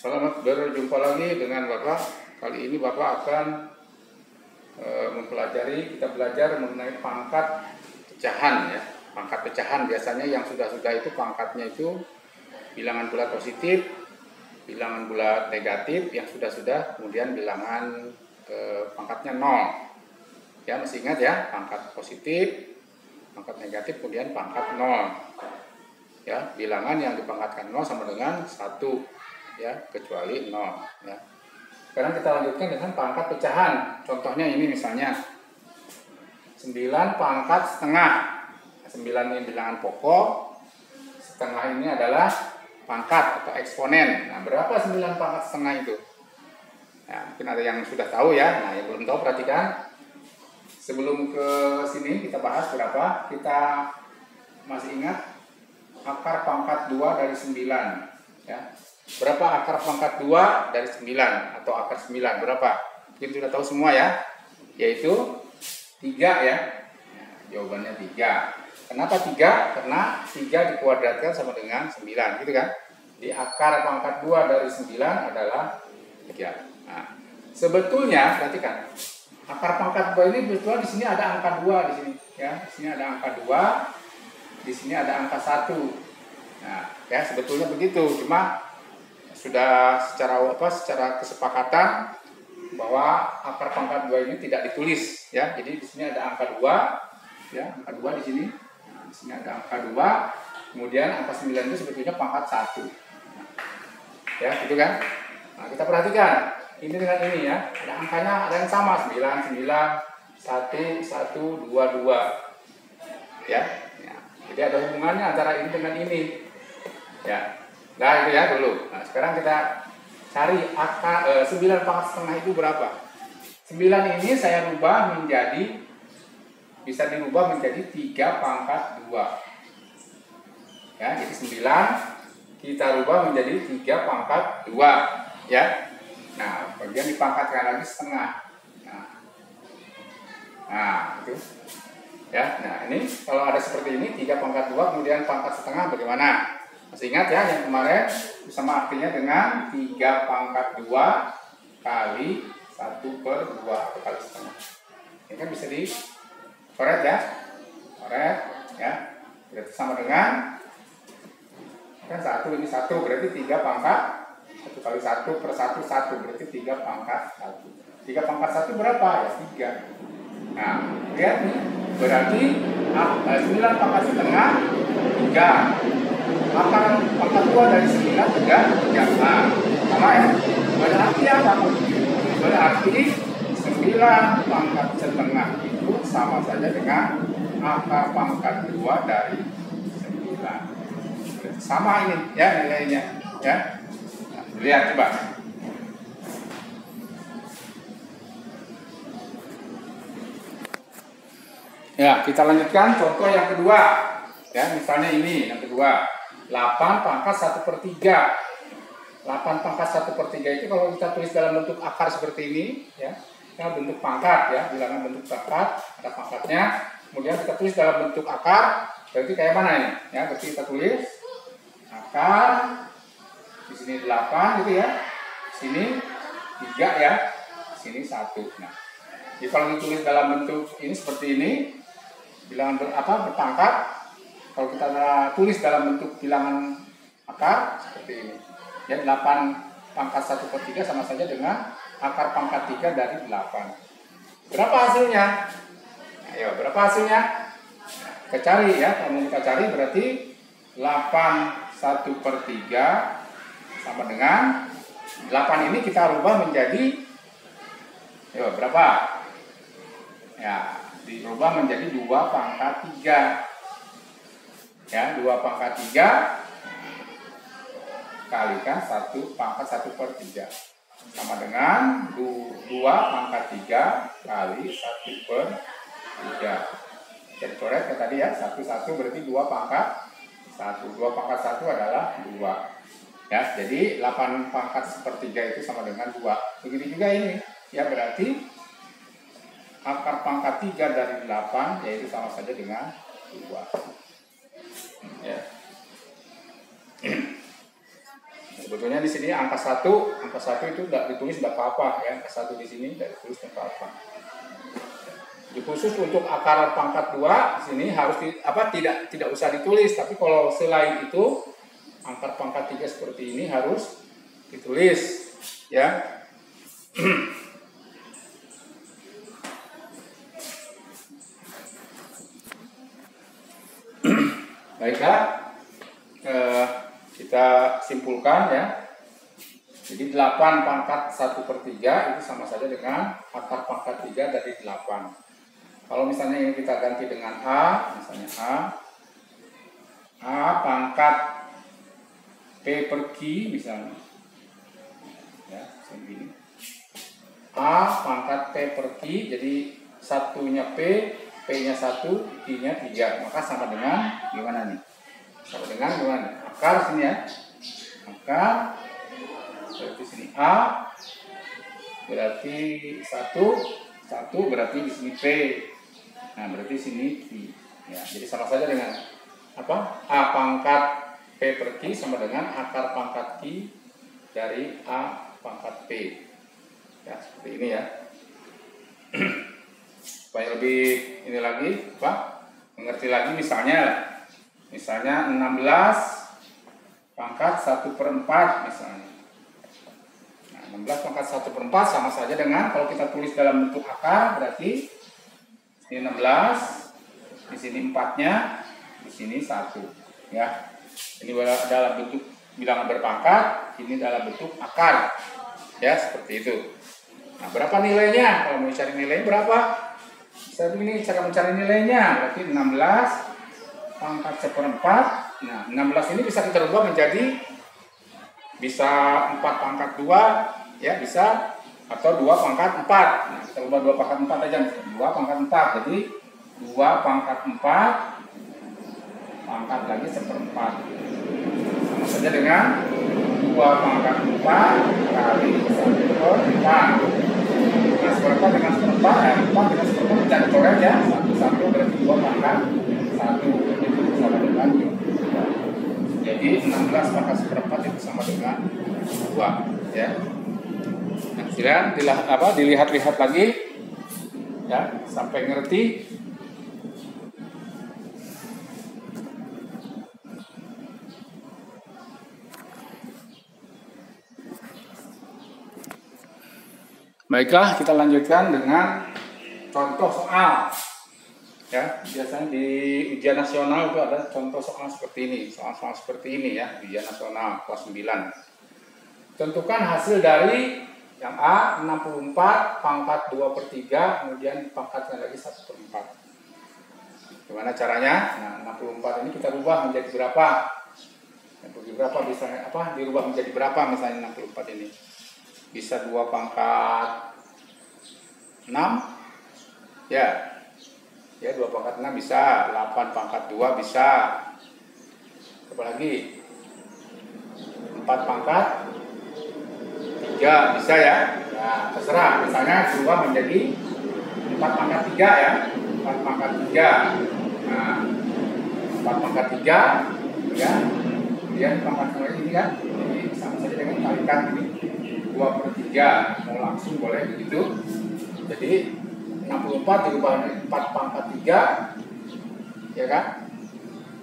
Selamat berjumpa lagi dengan Bapak. Kali ini Bapak akan kita belajar mengenai pangkat pecahan ya. Pangkat pecahan biasanya yang sudah-sudah itu pangkatnya itu bilangan bulat positif, bilangan bulat negatif, yang sudah-sudah kemudian bilangan pangkatnya 0. Ya, masih ingat ya, pangkat positif, pangkat negatif, kemudian pangkat 0. Ya, bilangan yang dipangkatkan 0 sama dengan 1. Ya, kecuali 0 ya. Sekarang kita lanjutkan dengan pangkat pecahan. Contohnya ini misalnya 9 pangkat setengah. 9 ini bilangan pokok, setengah ini adalah pangkat atau eksponen. Nah, berapa 9 pangkat setengah itu? Nah, mungkin ada yang sudah tahu ya. Nah, yang belum tahu perhatikan. Sebelum ke sini kita bahas berapa. Kita masih ingat akar pangkat 2 dari 9 ya. Berapa akar pangkat 2 dari 9 atau akar 9? Berapa? Mungkin sudah tahu semua ya. Yaitu 3 ya. Nah, jawabannya 3. Kenapa 3? Karena 3 dikuadratkan sama dengan 9 gitu kan. Di akar pangkat 2 dari 9 adalah 3. Nah, sebetulnya perhatikan. Akar pangkat 2 ini virtual di sini ada angka 2 di sini ya. Di sini ada angka 2, di sini ada angka 1. Nah, ya sebetulnya begitu. Cuma sudah secara kesepakatan bahwa akar pangkat 2 ini tidak ditulis ya. Jadi di sini ada angka 2 ya, angka 2 di sini. Nah, di sini ada angka 2. Kemudian angka 9 itu sebetulnya pangkat 1. Nah, ya, gitu kan? Nah, kita perhatikan ini dengan ini ya. Ada angkanya ada yang sama 9 9 1 1 2 2. Ya. Ya. Jadi ada hubungannya antara ini dengan ini. Ya. Nah, itu ya dulu. Nah, sekarang kita cari akar 9 pangkat setengah itu berapa? 9 ini saya rubah menjadi, bisa dirubah menjadi 3 pangkat 2. Ya, jadi 9 kita rubah menjadi 3 pangkat 2 ya. Nah, bagian dipangkatkan lagi setengah. Nah, itu. Ya, nah ini kalau ada seperti ini 3 pangkat 2 kemudian pangkat setengah bagaimana? Masih ingat ya yang kemarin sama artinya dengan 3 pangkat 2 kali 1/2 atau kali setengah. Ini kan bisa dikoret ya. Koret ya. Berarti sama dengan kan 1 ini 1 berarti 3 pangkat 1 kali 1 per 1 1 berarti 3 pangkat 1. 3 pangkat 1 berapa? Ya 3. Nah, lihat nih. Berarti 9 pangkat setengah 3. Akar pangkat 2 dari 9 3. Nah, sama ya. Berarti apa? Berarti 9 pangkat setengah itu sama saja dengan akar pangkat 2 dari 9. Berarti sama ini ya nilainya ya. Nah, lihat coba. Ya, kita lanjutkan contoh yang kedua. Ya, misalnya ini yang kedua. 8 pangkat 1/3. 8 pangkat 1/3 itu kalau kita tulis dalam bentuk akar seperti ini, ya, bentuk pangkat ya, bilangan bentuk pangkat, ada pangkatnya. Kemudian kita tulis dalam bentuk akar, berarti kayak mana ini? Ya, berarti kita tulis akar di sini 8 gitu ya. Sini 3 ya. Sini 1. Nah, jadi kalau ditulis dalam bentuk ini seperti ini, bilangan berpangkat. Kalau kita tulis dalam bentuk bilangan akar seperti ini. Ya, 8 pangkat 1/3 sama saja dengan akar pangkat 3 dari 8. Berapa hasilnya? Ayo, berapa hasilnya? Kita cari ya, kalau kita cari berarti 8 1/3 sama dengan 8 ini kita rubah menjadi berapa? Ya, dirubah menjadi 2 pangkat 3. Ya, 2 pangkat 3 kalikan 1 pangkat 1/3 sama dengan 2 pangkat 3 kali 1/3. Jadi coret ya tadi ya, 1 berarti 2 pangkat 1. 2 pangkat 1 adalah 2. Ya, jadi 8 pangkat 1/3 itu sama dengan 2. Begitu juga ini. Ya, berarti akar pangkat 3 dari 8 yaitu sama saja dengan 2. Ya. Sebetulnya di sini angka 1 itu tidak ditulis tidak apa-apa ya, angka 1 di sini tidak ditulis tidak apa-apa. Khusus untuk akar pangkat 2 di sini harus tidak usah ditulis, tapi kalau selain itu akar pangkat 3 seperti ini harus ditulis ya. Baiklah, kita simpulkan ya. Jadi 8 pangkat 1/3 itu sama saja dengan akar pangkat 3 dari 8. Kalau misalnya ini kita ganti dengan A, misalnya A pangkat P per Q misalnya. Ya, segini. A pangkat P per Q, jadi satunya P, P-nya 1, Q-nya 3. Maka sama dengan gimana nih? Sama dengan gimana? Akar sini ya. Akar berarti sini A berarti 1 berarti di sini P. Nah, berarti sini Q. Ya, jadi sama saja dengan apa? A pangkat P per Q sama dengan akar pangkat Q dari A pangkat P. Ya, seperti ini ya. Supaya lebih ini lagi, mengerti lagi misalnya 16 pangkat 1/4 misalnya. Nah, 16 pangkat 1/4 sama saja dengan kalau kita tulis dalam bentuk akar, berarti ini 16, di sini 4-nya, di sini 1 ya. Ini dalam bentuk bilangan berpangkat, ini dalam bentuk akar ya, seperti itu. Nah, berapa nilainya? Kalau mau cari nilai berapa? Bisa begini cara mencari nilainya, berarti 16 pangkat 1/4. Nah, 16 ini bisa kita rubah menjadi bisa 4 pangkat 2 ya, bisa, atau 2 pangkat 4. Nah, kita ubah 2 pangkat 4 aja, 2 pangkat 4. Jadi 2 pangkat 4 pangkat lagi 1/4. Sama saja dengan 2 pangkat 4 kali 1/4. Nah, 1/4 dengan 1/4, 4 dengan 1/4 mencari coret ya. 1 berarti 2 pangkat 1. Itu sama dengan 2. Jadi 16 pangkat 1/4 itu sama dengan 2 ya. Nah, silakan dilihat-lihat lagi ya sampai ngerti. Baiklah, kita lanjutkan dengan contoh soal. Ya, biasanya di ujian nasional itu ada contoh soal seperti ini, soal-soal seperti ini ya, ujian nasional kelas 9. Tentukan hasil dari yang A 64 pangkat 2/3, kemudian pangkatnya lagi 1/4. Gimana caranya? Nah, 64 ini kita rubah menjadi berapa? Berapa bisa dirubah menjadi berapa misalnya 64 ini? Bisa 2 pangkat 6 ya. Ya, 2 pangkat 6 bisa, 8 pangkat 2 bisa. Apa lagi? 4 pangkat 3 bisa ya. Nah, terserah. Misalnya berubah menjadi 4 pangkat 3 ya. 4 pangkat 3. Nah, 4 pangkat 3 ya. Kemudian pangkat ini kan. Jadi sama saja dengan kalikan ini 2/3. Mau langsung boleh begitu. Jadi 64 dirubah menjadi 4 pangkat 3 ya kan.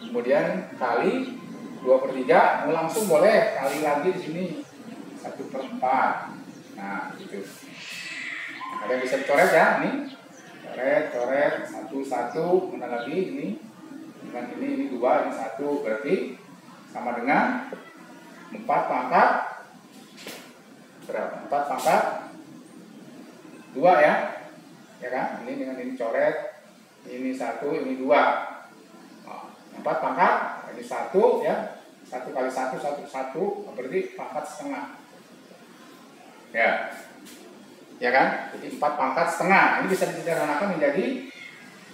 Kemudian kali 2/3, mau langsung boleh kali lagi di sini 1/4. Nah, gitu. Ada yang bisa dicoret ya, ini. Coret 1, mana lagi ini. Dengan ini 2, ini 1, berarti sama dengan 4 pangkat berapa? 4 pangkat 2 ya. Ya kan? Ini dengan ini coret, ini 1, ini 2. 4 pangkat, ini 1 ya. 1 kali 1, 1, berarti pangkat setengah. Ya. Ya kan? Jadi 4 pangkat setengah. Ini bisa disederhanakan menjadi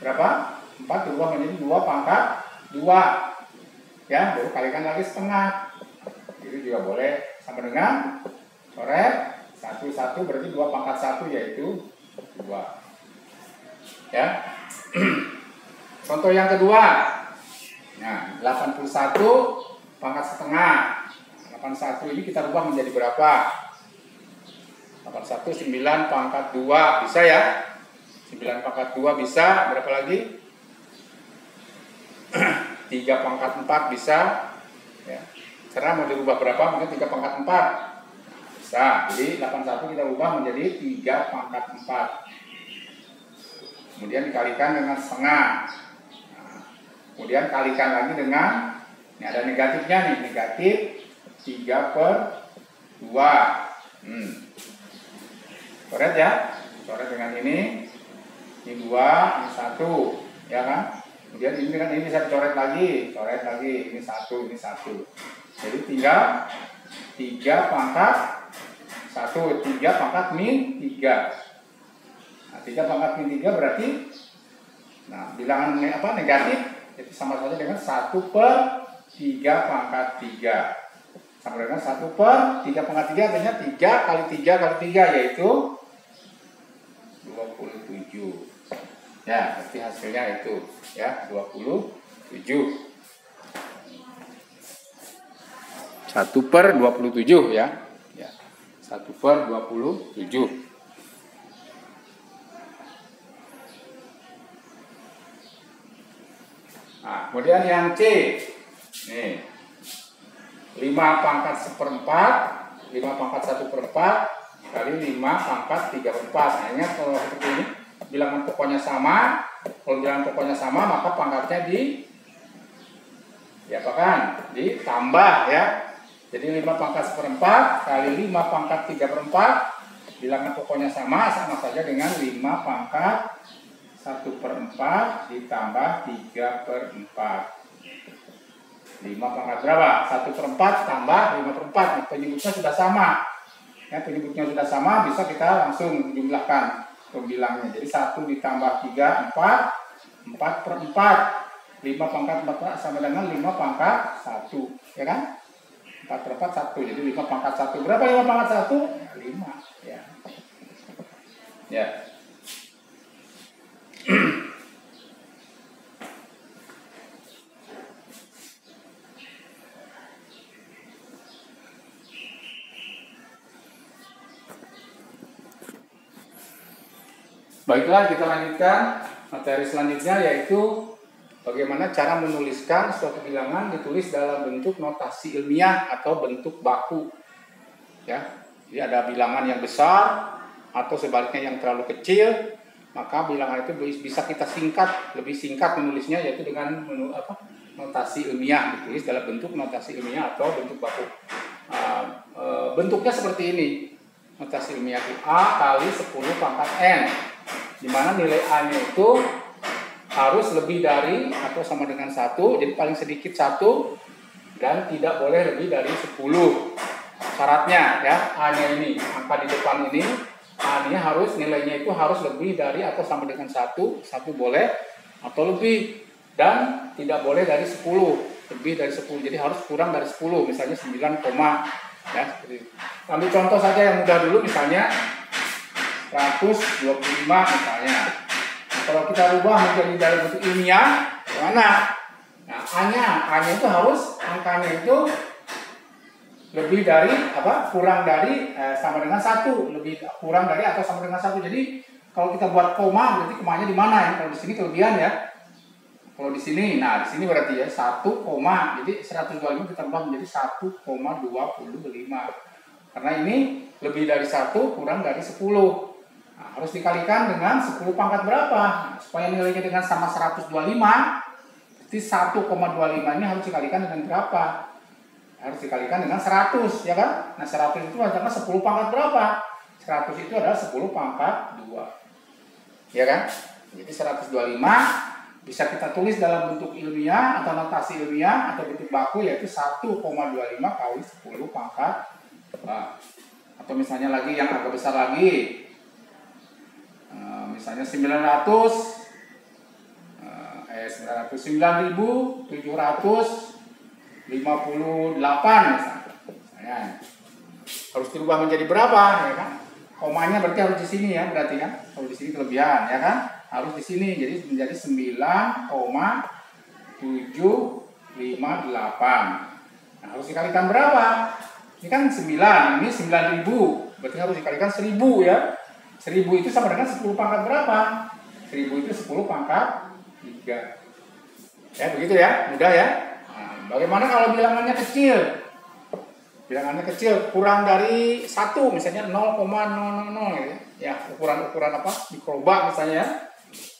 berapa? 4 dirubah menjadi 2 pangkat 2. Ya, baru kalikan lagi setengah. Itu juga boleh sama dengan coret 1 berarti 2 pangkat 1 yaitu 2. Ya. Contoh yang kedua. Nah, 81 pangkat setengah. 81 81 ini kita rubah menjadi berapa? 81 9 pangkat 2 bisa ya? 9 pangkat 2 bisa. Berapa lagi? 3 pangkat 4 bisa ya. Serah mau dirubah berapa? Mungkin 3 pangkat 4 bisa. Jadi 81 kita ubah menjadi 3 pangkat 4. Kemudian dikalikan dengan setengah. Nah, kemudian kalikan lagi dengan, ini ada negatifnya nih, negatif 3/2. Coret ya, coret dengan ini 2, ini 1, ya kan? Kemudian ini kan ini bisa dicoret lagi, ini 1, ini 1. Jadi tinggal 3 pangkat 1, 3 pangkat min 3. Nah, 3 pangkat min 3 berarti, nah bilangan negatif itu sama saja dengan 1/3 pangkat 3. Sama dengan 1/3 pangkat 3 artinya 3 kali 3 kali 3 yaitu 27. Ya, berarti hasilnya itu ya 27. 1/27 ya. Ya. 1/27. Nah, kemudian yang C. Nih. 5 pangkat 1/4, 5 pangkat 1/4 kali 5 pangkat 3/4. Nah, ini kalau seperti ini bilangan pokoknya sama. Kalau bilangan pokoknya sama maka pangkatnya ditambah ya. Jadi 5 pangkat 1/4 kali 5 pangkat 3/4 bilangan pokoknya sama saja dengan 5 pangkat 1/4 ditambah 3/4. 5 pangkat berapa? 1/4 tambah 5/4. Penyebutnya sudah sama. Ya, penyebutnya sudah sama, bisa kita langsung jumlahkan pembilangnya. Jadi 1 ditambah 3, 4. 4/4. 5 pangkat 4 sama dengan 5 pangkat 1. Ya kan? 4/4 1. Jadi 5 pangkat 1. Berapa 5 pangkat 1? Ya, 5. Ya. Ya. Baiklah, kita lanjutkan materi selanjutnya, yaitu bagaimana cara menuliskan suatu bilangan ditulis dalam bentuk notasi ilmiah atau bentuk baku. Ya, jadi ada bilangan yang besar atau sebaliknya yang terlalu kecil, maka bilangan itu bisa kita singkat, lebih singkat menulisnya, yaitu dengan notasi ilmiah, ditulis dalam bentuk notasi ilmiah atau bentuk baku. Bentuknya seperti ini. Notasi ilmiah itu A kali 10 pangkat N, di mana nilai A-nya itu harus lebih dari atau sama dengan 1, jadi paling sedikit 1, dan tidak boleh lebih dari 10. Syaratnya ya, A-nya ini, angka di depan ini, A-nya harus, nilainya itu harus lebih dari atau sama dengan 1 boleh atau lebih, dan tidak boleh dari 10, lebih dari 10, jadi harus kurang dari 10, misalnya 9, ya seperti itu. Ambil contoh saja yang mudah dulu, misalnya 125 misalnya. Nah, kalau kita rubah menjadi dalam bentuk ilmiah, mana? Nah, A-nya itu harus angkanya itu lebih dari kurang dari sama dengan 1, lebih kurang dari atau sama dengan 1. Jadi kalau kita buat koma, berarti komanya di mana ya? Kalau di sini kelebihan ya. Kalau di sini, nah di sini berarti ya 1, jadi 125 kita rubah menjadi 1,25. Karena ini lebih dari 1 kurang dari 10. Nah, harus dikalikan dengan 10 pangkat berapa? Nah, supaya nilainya dengan sama 125, berarti 1,25 ini harus dikalikan dengan berapa? Harus dikalikan dengan 100, ya kan? Nah 100 itu adalah 10 pangkat berapa? 100 itu adalah 10 pangkat 2. Ya kan? Jadi 125 bisa kita tulis dalam bentuk ilmiah atau notasi ilmiah atau bentuk baku, yaitu 1,25 kali 10 pangkat 2. Atau misalnya lagi yang agak besar lagi, misalnya 9.758 misalnya. Harus dirubah menjadi berapa, ya kan? Komanya berarti harus di sini ya, berarti kan? Kalau di sini kelebihan, ya kan? Harus di sini, jadi menjadi 9,758. Nah, harus dikalikan berapa? Ini kan 9, ini 9.000. Berarti harus dikalikan 1.000 ya. 1.000 itu sama dengan 10 pangkat berapa? 1.000 itu 10 pangkat 3. Ya, begitu ya, mudah ya. Nah, bagaimana kalau bilangannya kecil? Bilangannya kecil, kurang dari 1, misalnya 0,000 gitu. Ya, ukuran apa? Mikroba misalnya.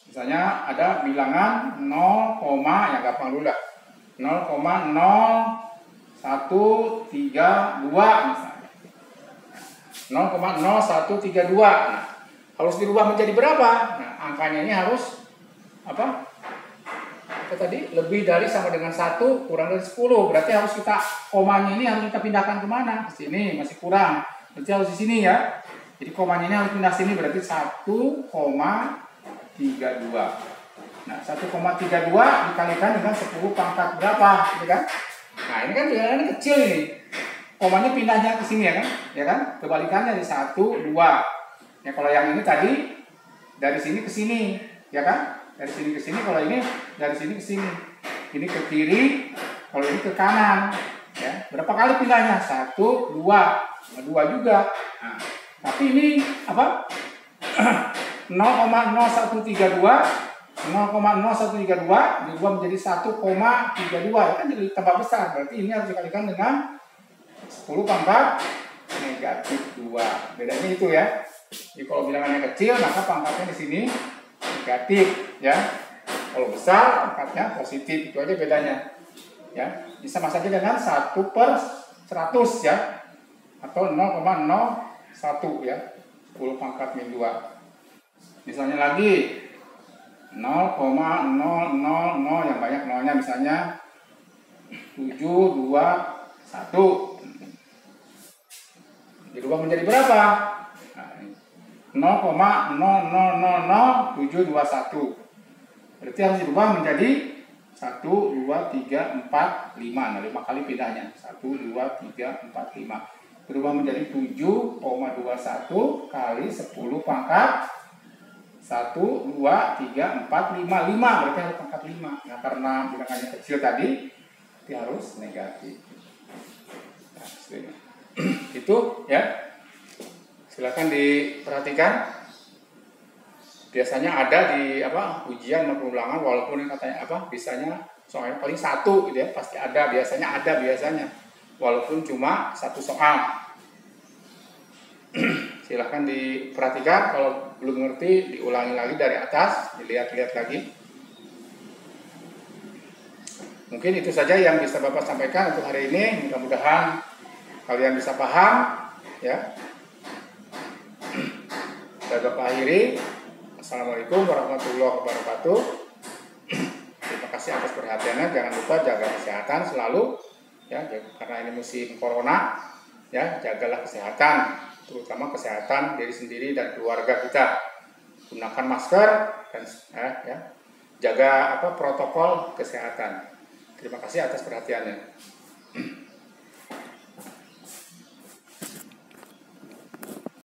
Misalnya ada bilangan 0, yang gampang dulu lah. 0,0132 misalnya. 0,0132. Nah, harus dirubah menjadi berapa? Nah, angkanya ini harus apa? Apa tadi? Lebih dari sama dengan 1 kurang dari 10. Berarti harus kita komanya ini harus kita pindahkan kemana? Ke sini masih kurang. Berarti harus di sini ya. Jadi komanya ini harus pindah sini, berarti 1,32. Nah, 1,32 dikalikan dengan 10 pangkat berapa, gitu kan? Nah, ini kan bilangannya kecil ini. Komanya pindahnya ke sini ya kan? Ya kan? Kebalikannya di 1, 2. Ya, kalau yang ini tadi dari sini ke sini, ya kan? Dari sini ke sini, kalau ini dari sini ke sini. Ini ke kiri, kalau ini ke kanan. Ya, berapa kali pindahnya? 1, 2. 2 juga. Nah, tapi ini apa? 0,0132 dirubah menjadi 1,32 kan jadi tambah besar, berarti ini harus dikalikan dengan 10 pangkat negatif 2. Bedanya itu ya. Jadi kalau bilangannya kecil maka pangkatnya di sini negatif ya. Kalau besar pangkatnya positif, itu aja bedanya. Ya, bisa sama saja dengan 1/100 ya, atau 0,01 ya, 10 pangkat min 2. Misalnya lagi 0,000 yang banyak nolnya, misalnya 721. Dirubah menjadi berapa? Nah, 0,000721. Berarti harus dirubah menjadi 1, 2, 3, 4, 5. Nah, 5 kali pindahnya. 1, 2, 3, 4, 5. Berubah menjadi 7,21 kali 10 pangkat 1, 2, 3, 4, 5. 5 berarti harus pangkat 5. Nah, karena bilangannya kecil tadi, dia harus negatif. Nah, itu ya. Silakan diperhatikan. Biasanya ada di ujian maupun ulangan, walaupun katanya bisanya soalnya paling 1 gitu ya, pasti ada biasanya. Walaupun cuma 1 soal. Silahkan diperhatikan, kalau belum ngerti diulangi lagi dari atas, dilihat-lihat lagi. Mungkin itu saja yang bisa Bapak sampaikan untuk hari ini. Mudah-mudahan kalian bisa paham ya. Saya Bapak akhiri. Assalamualaikum warahmatullahi wabarakatuh. Terima kasih atas perhatiannya. Jangan lupa jaga kesehatan selalu ya, karena ini musim corona ya, jagalah kesehatan, terutama kesehatan diri sendiri dan keluarga kita. Gunakan masker dan jaga protokol kesehatan. Terima kasih atas perhatiannya.